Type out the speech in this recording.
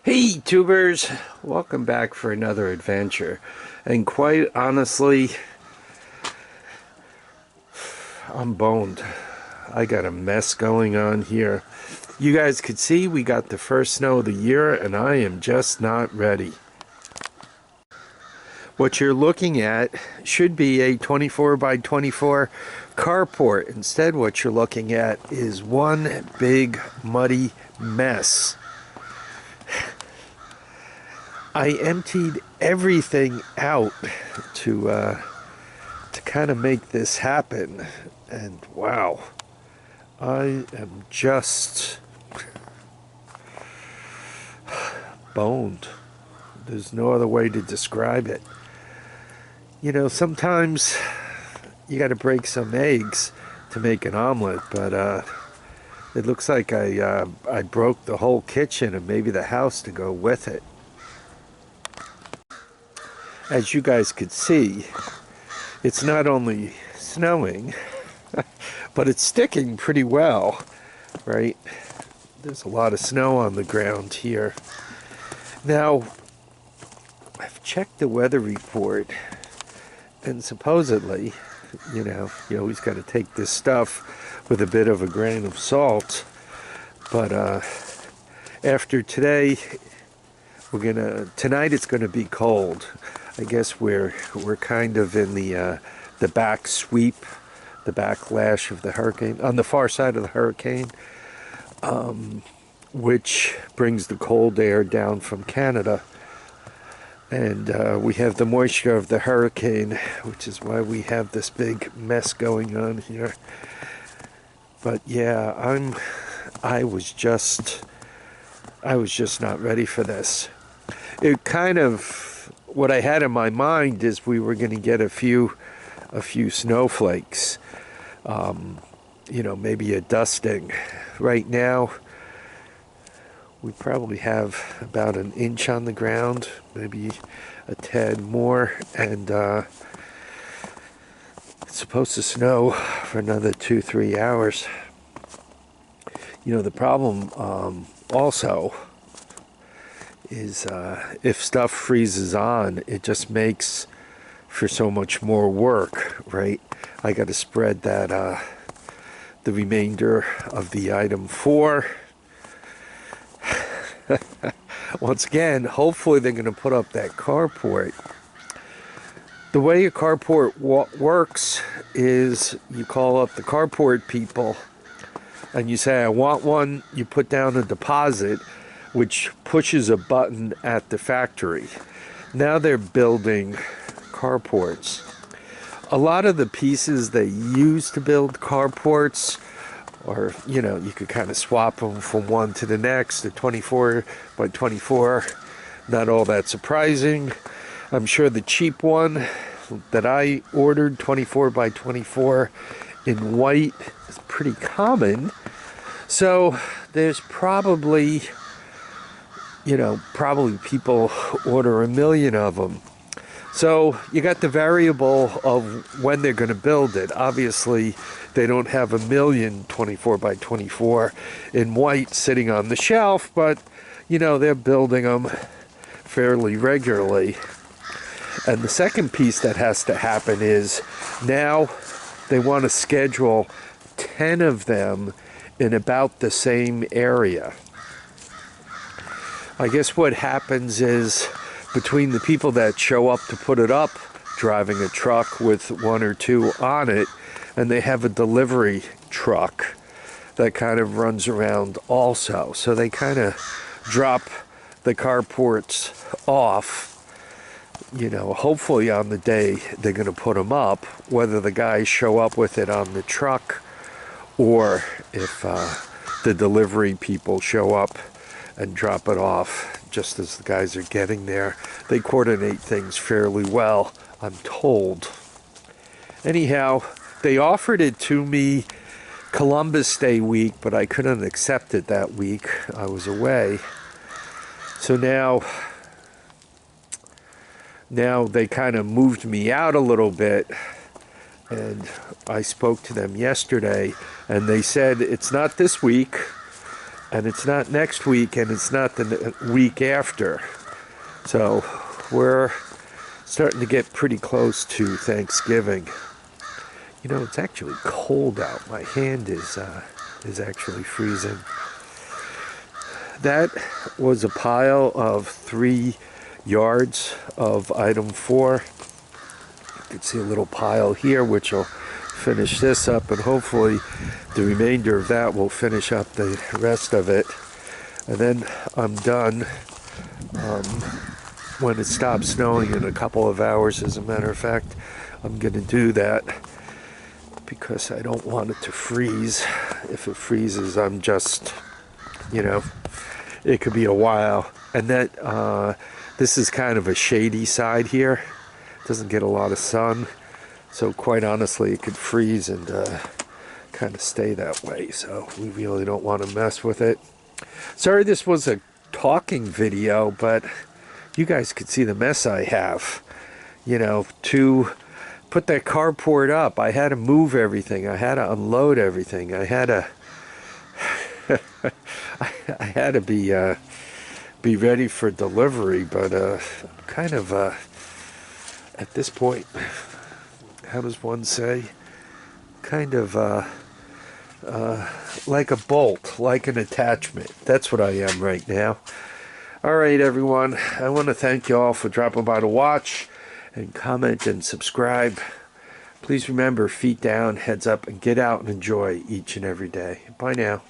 Hey tubers, welcome back for another adventure. And quite honestly, I'm boned. I got a mess going on here. You guys could see we got the first snow of the year and I am just not ready. What you're looking at should be a 24 by 24 carport. Instead, what you're looking at is one big muddy mess. I emptied everything out to kind of make this happen, and wow, I am just boned. There's no other way to describe it. You know, sometimes you got to break some eggs to make an omelet, but it looks like I broke the whole kitchen and maybe the house to go with it. As you guys could see, it's not only snowing, but it's sticking pretty well, right? There's a lot of snow on the ground here. Now, I've checked the weather report, and supposedly, you always got to take this stuff with a bit of a grain of salt, but after today, tonight it's gonna be cold. I guess we're kind of in the back sweep, the backlash of the hurricane, on the far side of the hurricane, which brings the cold air down from Canada. And we have the moisture of the hurricane, which is why we have this big mess going on here. But yeah, I was just not ready for this. It kind of, what I had in my mind is we were going to get a few snowflakes, maybe a dusting. Right now, we probably have about an inch on the ground, maybe a tad more, and it's supposed to snow for another 2-3 hours. You know, the problem also is if stuff freezes on, it just makes for so much more work, right? I got to spread that the remainder of the item 4. Once again, hopefully they're going to put up that carport. The way a carport works is you call up the carport people and you say, I want one. You put down a deposit, which pushes a button at the factory. Now they're building carports. A lot of the pieces they use to build carports, or you could kind of swap them from one to the next. The 24 by 24, not all that surprising. I'm sure the cheap one that I ordered, 24 by 24 in white, is pretty common. So there's probably people order 1 million of them. So you got the variable of when they're going to build it. Obviously, they don't have 1 million 24 by 24 in white sitting on the shelf, but they're building them fairly regularly. And the second piece that has to happen is now they want to schedule 10 of them in about the same area. I guess what happens is between the people that show up to put it up, driving a truck with 1 or 2 on it, and they have a delivery truck that kind of runs around also. So they kind of drop the carports off, hopefully on the day they're going to put them up, whether the guys show up with it on the truck or if the delivery people show up and drop it off just as the guys are getting there. They coordinate things fairly well, I'm told. Anyhow, they offered it to me Columbus Day week, but I couldn't accept it that week. I was away. So now they kind of moved me out a little bit, and I spoke to them yesterday, and they said it's not this week. And it's not next week, and it's not the week after. So we're starting to get pretty close to Thanksgiving. You know, it's actually cold out. My hand is actually freezing. That was a pile of 3 yards of item 4. You can see a little pile here, which will finish this up, and hopefully the remainder of that will finish up the rest of it. And then I'm done when it stops snowing in a couple of hours. As a matter of fact, I'm going to do that because I don't want it to freeze. If it freezes, I'm just, you know, it could be a while. And that this is kind of a shady side here. It doesn't get a lot of sun, so quite honestly it could freeze and kind of stay that way, so we really don't want to mess with it. Sorry this was a talking video, but you guys could see the mess I have. You know, to put that carport up, I had to move everything. I had to unload everything. I had to I had to be ready for delivery, but I'm kind of at this point, how does one say, kind of like a bolt, like an attachment. That's what I am right now. All right, everyone, I want to thank you all for dropping by to watch and comment and subscribe. Please remember, feet down, heads up, and get out and enjoy each and every day. Bye now.